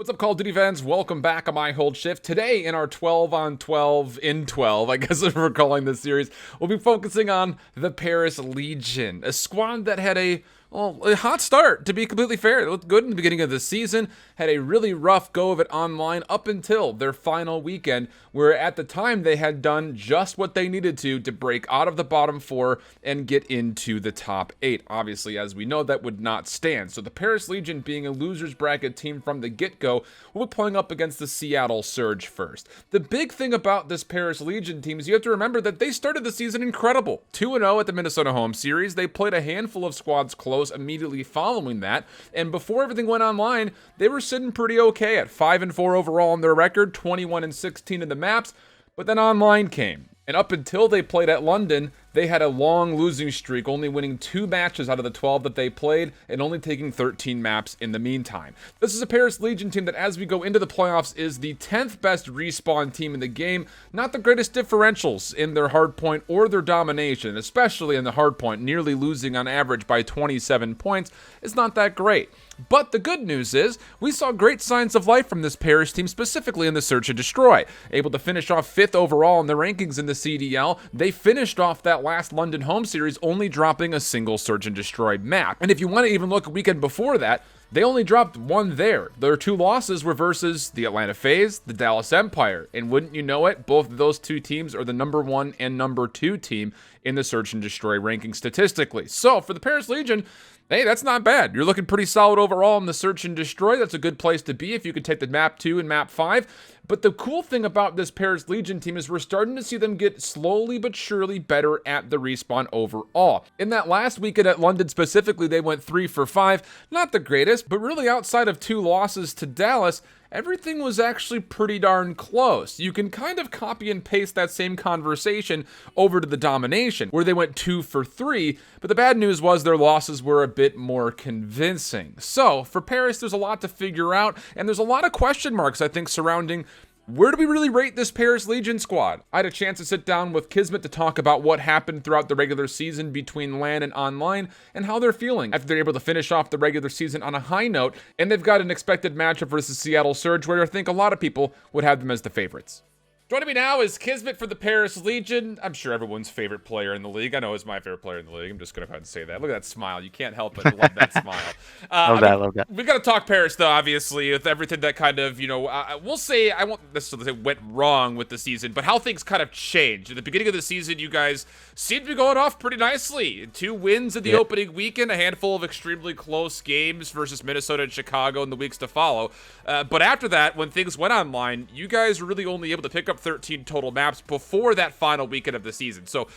What's up, Call of Duty fans? Welcome back on IHOLDSHIFT. Today, in our 12 on 12 in 12, I guess if we're calling this series, we'll be focusing on the Paris Legion, a squad that had a hot start, to be completely fair. It looked good in the beginning of the season, had a really rough go of it online up until their final weekend, where at the time they had done just what they needed to break out of the bottom four and get into the top 8. Obviously, as we know, that would not stand. So the Paris Legion, being a loser's bracket team from the get-go, will be playing up against the Seattle Surge first. The big thing about this Paris Legion team is you have to remember that they started the season incredible. 2-0 at the Minnesota home series. They played a handful of squads close immediately following that, and before everything went online, they were sitting pretty okay at 5-4 overall on their record, 21-16 in the maps, but then online came. And up until they played at London, they had a long losing streak, only winning 2 matches out of the 12 that they played and only taking 13 maps in the meantime. This is a Paris Legion team that, as we go into the playoffs, is the 10th best respawn team in the game. Not the greatest differentials in their hardpoint or their domination, especially in the hardpoint, nearly losing on average by 27 points. It's not that great. But the good news is, we saw great signs of life from this Paris team, specifically in the Search and Destroy. Able to finish off 5th overall in the rankings in the CDL, they finished off that last London home series only dropping a single Search and Destroy map. And if you want to even look a weekend before that, they only dropped 1 there. Their 2 losses were versus the Atlanta FaZe, the Dallas Empire, and wouldn't you know it, both of those 2 teams are the number 1 and number 2 team in the Search and Destroy ranking statistically. So for the Paris Legion, hey, that's not bad. You're looking pretty solid overall in the Search and Destroy. That's a good place to be if you could take the map 2 and map 5. But the cool thing about this Paris Legion team is we're starting to see them get slowly but surely better at the respawn overall. In that last weekend at London specifically, they went 3 for 5. Not the greatest, but really outside of 2 losses to Dallas, everything was actually pretty darn close. You can kind of copy and paste that same conversation over to the domination, where they went 2 for 3, but the bad news was their losses were a bit more convincing. So, for Paris, there's a lot to figure out, and there's a lot of question marks, I think, surrounding where do we really rate this Paris Legion squad? I had a chance to sit down with Kismet to talk about what happened throughout the regular season between LAN and online and how they're feeling after they're able to finish off the regular season on a high note, and they've got an expected matchup versus Seattle Surge where I think a lot of people would have them as the favorites. Joining me now is Kismet for the Paris Legion. I'm sure everyone's favorite player in the league. I know he's my favorite player in the league. I'm just going to go ahead and say that. Look at that smile. You can't help but love that smile. Love that. We've got to talk Paris, though, obviously, with everything that kind of, we'll say, I won't necessarily say went wrong with the season, but how things kind of changed. At the beginning of the season, you guys seemed to be going off pretty nicely. 2 wins in the opening weekend, a handful of extremely close games versus Minnesota and Chicago in the weeks to follow. But after that, when things went online, you guys were really only able to pick up 13 total maps before that final weekend of the season. So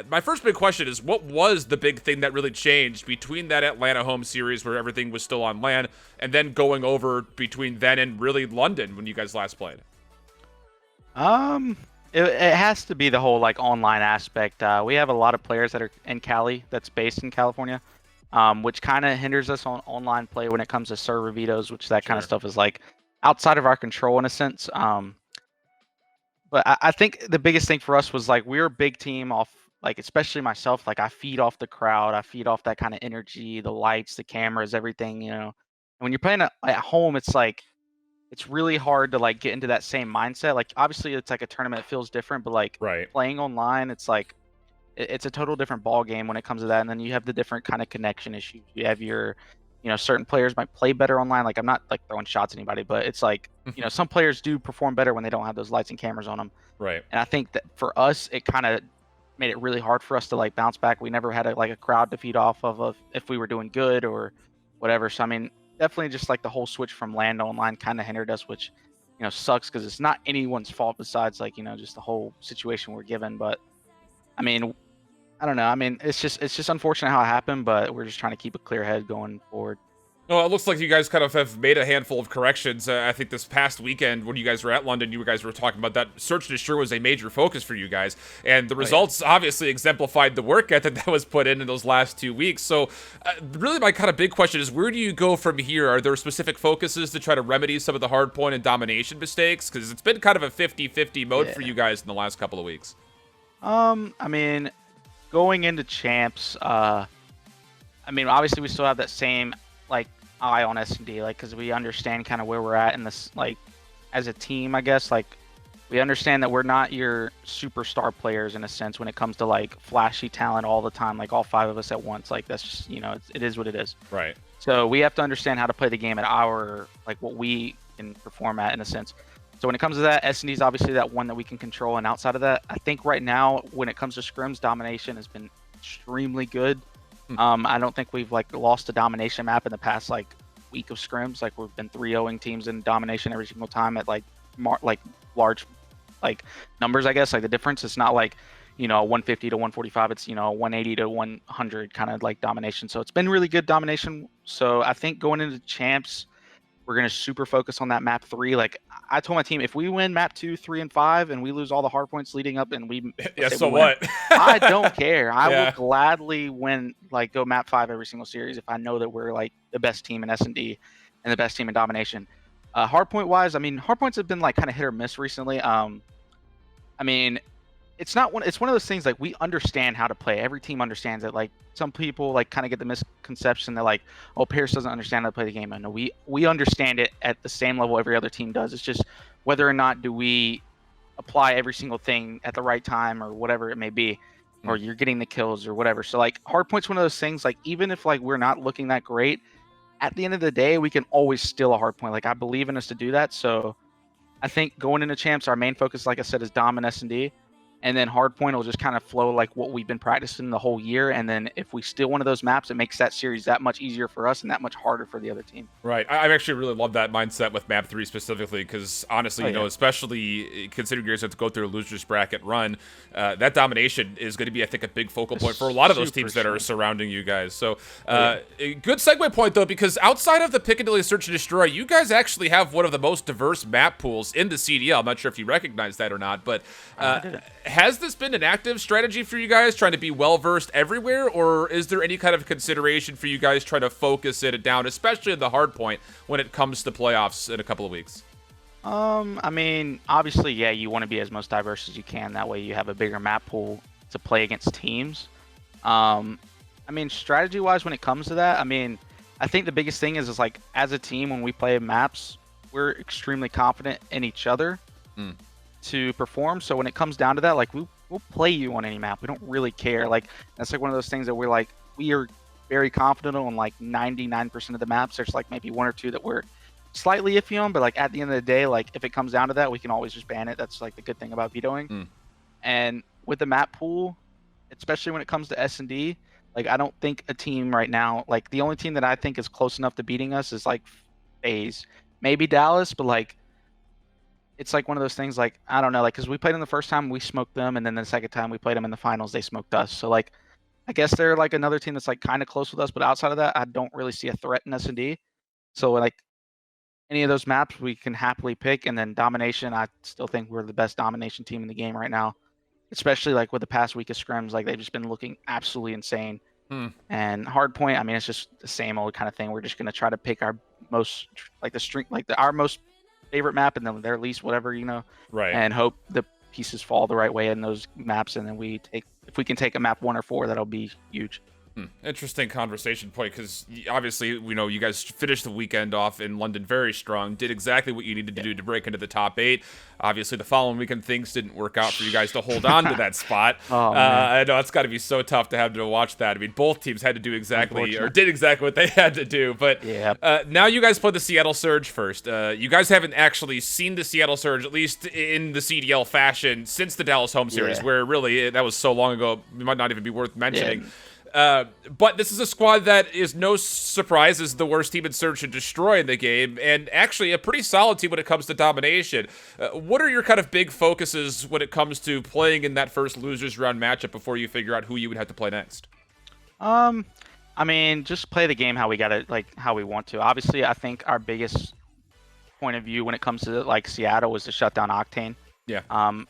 my first big question is, what was the big thing that really changed between that Atlanta home series where everything was still on LAN and then going over between then and really London when you guys last played? It has to be the whole online aspect. We have a lot of players that are in Cali that's based in California, which kind of hinders us on online play when it comes to server vetoes, which that kind of stuff is outside of our control in a sense. But I think the biggest thing for us was we're a big team off, especially myself, I feed off the crowd, I feed off that kind of energy, the lights, the cameras, everything, And when you're playing at home, it's it's really hard to get into that same mindset. Obviously it's a tournament, it feels different, but right. Playing online, it's it's a total different ball game when it comes to that. And then you have the different kind of connection issues. You have your, certain players might play better online. I'm not throwing shots at anybody, but it's some players do perform better when they don't have those lights and cameras on them. Right. And I think that for us, it kind of made it really hard for us to bounce back. We never had a crowd to feed off of if we were doing good or whatever. So I mean, definitely just the whole switch from LAN to online kind of hindered us, which sucks because it's not anyone's fault besides just the whole situation we're given. But I mean, I don't know. I mean, it's just unfortunate how it happened, but we're just trying to keep a clear head going forward. No, it looks like you guys kind of have made a handful of corrections. I think this past weekend when you guys were at London, you guys were talking about that Search and Destroy was a major focus for you guys. And the results obviously exemplified the work ethic that was put in those last 2 weeks. So really my kind of big question is, where do you go from here? Are there specific focuses to try to remedy some of the hard point and domination mistakes? Because it's been kind of a 50-50 mode for you guys in the last couple of weeks. I mean, going into champs, I mean, obviously we still have that same eye on S&D, like, because we understand kind of where we're at in this, like, as a team, I guess. Like, we understand that we're not your superstar players in a sense when it comes to like flashy talent all the time, like all 5 of us at once. Like, that's just, it is what it is. Right. So we have to understand how to play the game at our, like, what we can perform at in a sense. So when it comes to that, S&D is obviously that one that we can control. And outside of that, I think right now, when it comes to scrims, domination has been extremely good. I don't think we've like lost a domination map in the past like week of scrims. Like, we've been 3-0ing teams in domination every single time at like large like numbers, I guess. Like, the difference is not like, 150 to 145. It's, 180 to 100 kind of like domination. So it's been really good domination. So I think going into champs, we're going to super focus on that map 3. Like, I told my team, if we win map 2, 3, and 5, and we lose all the hard points leading up, and yeah, so what? I don't care. I will gladly win, like, go map 5 every single series if I know that we're like the best team in S&D and the best team in domination. Hardpoint wise, I mean, hardpoints have been like kind of hit or miss recently. I mean, it's one of those things, like, we understand how to play. Every team understands it. Like, some people like kind of get the misconception that like, oh, Paris doesn't understand how to play the game. I know we understand it at the same level every other team does. It's just whether or not do we apply every single thing at the right time or whatever it may be, or you're getting the kills or whatever. So like, hardpoint's one of those things, like, even if like we're not looking that great, at the end of the day, we can always steal a hard point. Like, I believe in us to do that. So I think going into champs, our main focus, like I said, is dom and S&D. And then hardpoint will just kind of flow like what we've been practicing the whole year. And then if we steal one of those maps, it makes that series that much easier for us and that much harder for the other team. Right. I actually really love that mindset with map 3 specifically, because honestly, especially considering you guys have to go through a loser's bracket run, that domination is going to be, I think, a big focal point for a lot of those teams that are surrounding you guys. So a good segue point, though, because outside of the Piccadilly Search and Destroy, you guys actually have one of the most diverse map pools in the CDL. I'm not sure if you recognize that or not, but has this been an active strategy for you guys, trying to be well-versed everywhere, or is there any kind of consideration for you guys trying to focus it down, especially in the hard point when it comes to playoffs in a couple of weeks? I mean, obviously, yeah, you want to be as most diverse as you can. That way you have a bigger map pool to play against teams. I mean, strategy-wise, when it comes to that, I mean, I think the biggest thing is like, as a team, when we play maps, we're extremely confident in each other to perform. So when it comes down to that, like, we'll play you on any map. We don't really care. Like, that's like one of those things that we are very confident on like 99% of the maps. There's like maybe 1 or 2 that we're slightly iffy on, but like at the end of the day, like, if it comes down to that, we can always just ban it. That's like the good thing about vetoing. And with the map pool, especially when it comes to S&D, like, I don't think a team right now, like, the only team that I think is close enough to beating us is like FaZe, maybe Dallas, but like, it's like one of those things, like, I don't know, like, because we played them the first time, we smoked them, and then the second time we played them in the finals, they smoked us. So like, I guess they're like another team that's like kind of close with us, but outside of that, I don't really see a threat in S&D. So like, any of those maps we can happily pick. And then domination, I still think we're the best domination team in the game right now, especially like with the past week of scrims. Like, they've just been looking absolutely insane. And hardpoint, I mean, it's just the same old kind of thing. We're just going to try to pick our most, like, our most favorite map, and then their least whatever, right, and hope the pieces fall the right way in those maps. And then if we can take a map 1 or 4, that'll be huge. Interesting conversation point, because obviously we know you guys finished the weekend off in London very strong, did exactly what you needed to do to break into the top 8. Obviously the following weekend things didn't work out for you guys to hold on to that spot. I know it's got to be so tough to have to watch that. I mean, both teams had to do exactly, or did exactly what they had to do. But now you guys play the Seattle Surge first. You guys haven't actually seen the Seattle Surge, at least in the CDL fashion, since the Dallas home series, where really that was so long ago, it might not even be worth mentioning. But this is a squad that is no surprise is the worst team in Search and Destroy in the game, and actually a pretty solid team when it comes to domination. What are your kind of big focuses when it comes to playing in that first losers round matchup before you figure out who you would have to play next? I mean, just play the game how we got it, like how we want to. Obviously, I think our biggest point of view when it comes to like Seattle was to shut down Octane.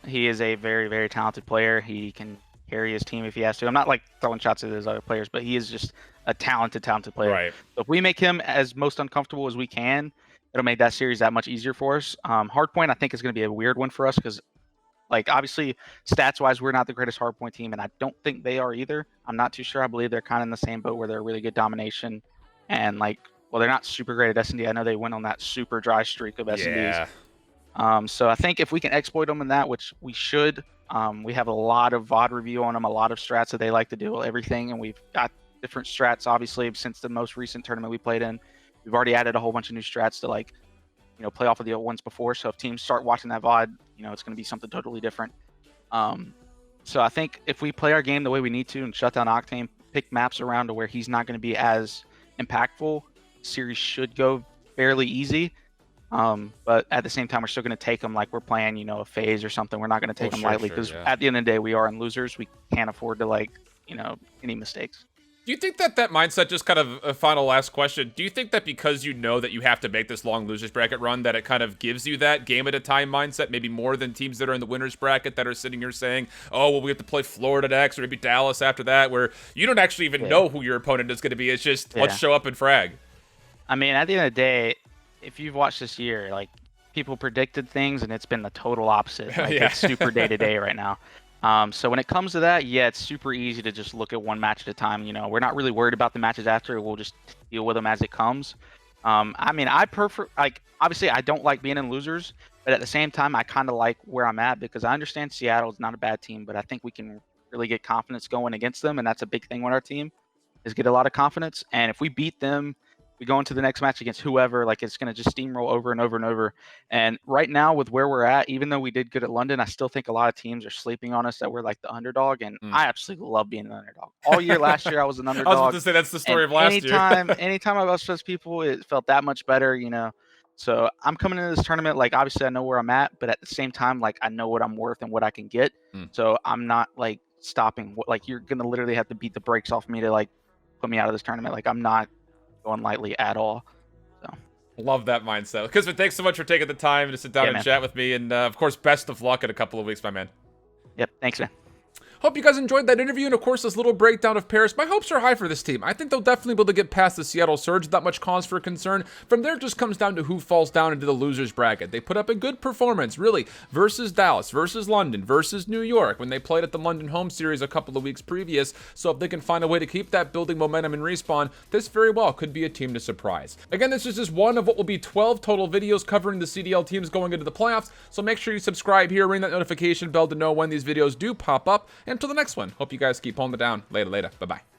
He is a very, very talented player. He can carry his team if he has to. I'm not like throwing shots at his other players, but he is just a talented player. Right. So if we make him as most uncomfortable as we can, it'll make that series that much easier for us. Hardpoint, I think, is going to be a weird one for us because, like, obviously, stats-wise, we're not the greatest hardpoint team, and I don't think they are either. I'm not too sure. I believe they're kind of in the same boat where they're really good domination and, like, well, they're not super great at S&D. I know they went on that super dry streak of S&Ds. Yeah. So I think if we can exploit them in that, which we should, we have a lot of VOD review on them, a lot of strats that they like to do, everything, and we've got different strats, obviously, since the most recent tournament we played in. We've already added a whole bunch of new strats to, like, play off of the old ones before. So if teams start watching that VOD, it's going to be something totally different. So I think if we play our game the way we need to and shut down Octane, pick maps around to where he's not going to be as impactful, the series should go fairly easy. But at the same time, we're still going to take them like we're playing, a phase or something. We're not going to take them lightly because at the end of the day, we are in losers. We can't afford to, any mistakes. Do you think that mindset, just kind of a final last question, do you think that because you know that you have to make this long losers bracket run, that it kind of gives you that game at a time mindset, maybe more than teams that are in the winners bracket that are sitting here saying, oh, well, we have to play Florida next or maybe Dallas after that, where you don't actually even know who your opponent is going to be. It's just, let's show up and frag. I mean, at the end of the day, if you've watched this year, like, people predicted things and it's been the total opposite. Like, it's super day-to-day right now. So when it comes to that, yeah, it's super easy to just look at one match at a time. We're not really worried about the matches after. We'll just deal with them as it comes. I mean, I prefer, like, obviously I don't like being in losers, but at the same time, I kind of like where I'm at because I understand Seattle is not a bad team, but I think we can really get confidence going against them. And that's a big thing with our team, is get a lot of confidence. And if we beat them, we go into the next match against whoever, like, it's going to just steamroll over and over and over. And right now with where we're at, even though we did good at London, I still think a lot of teams are sleeping on us that we're like the underdog. And I absolutely love being an underdog. All year last year, I was an underdog. I was about to say, that's the story of last year. Anytime I was with people, it felt that much better, So I'm coming into this tournament, like, obviously I know where I'm at, but at the same time, like, I know what I'm worth and what I can get. So I'm not, like, stopping. Like, you're going to literally have to beat the brakes off me to, like, put me out of this tournament. Like, I'm not going lightly at all. So love that mindset. Kismet, thanks so much for taking the time to sit down and chat with me, and of course, best of luck in a couple of weeks, my man. Yep, thanks, man. Hope you guys enjoyed that interview and, of course, this little breakdown of Paris. My hopes are high for this team. I think they'll definitely be able to get past the Seattle Surge without much cause for concern. From there, it just comes down to who falls down into the losers bracket. They put up a good performance, really, versus Dallas, versus London, versus New York when they played at the London home series a couple of weeks previous. So if they can find a way to keep that building momentum and respawn, this very well could be a team to surprise. Again, this is just one of what will be 12 total videos covering the CDL teams going into the playoffs. So make sure you subscribe here, ring that notification bell to know when these videos do pop up. And until the next one, hope you guys keep holding it down. Later. Bye-bye.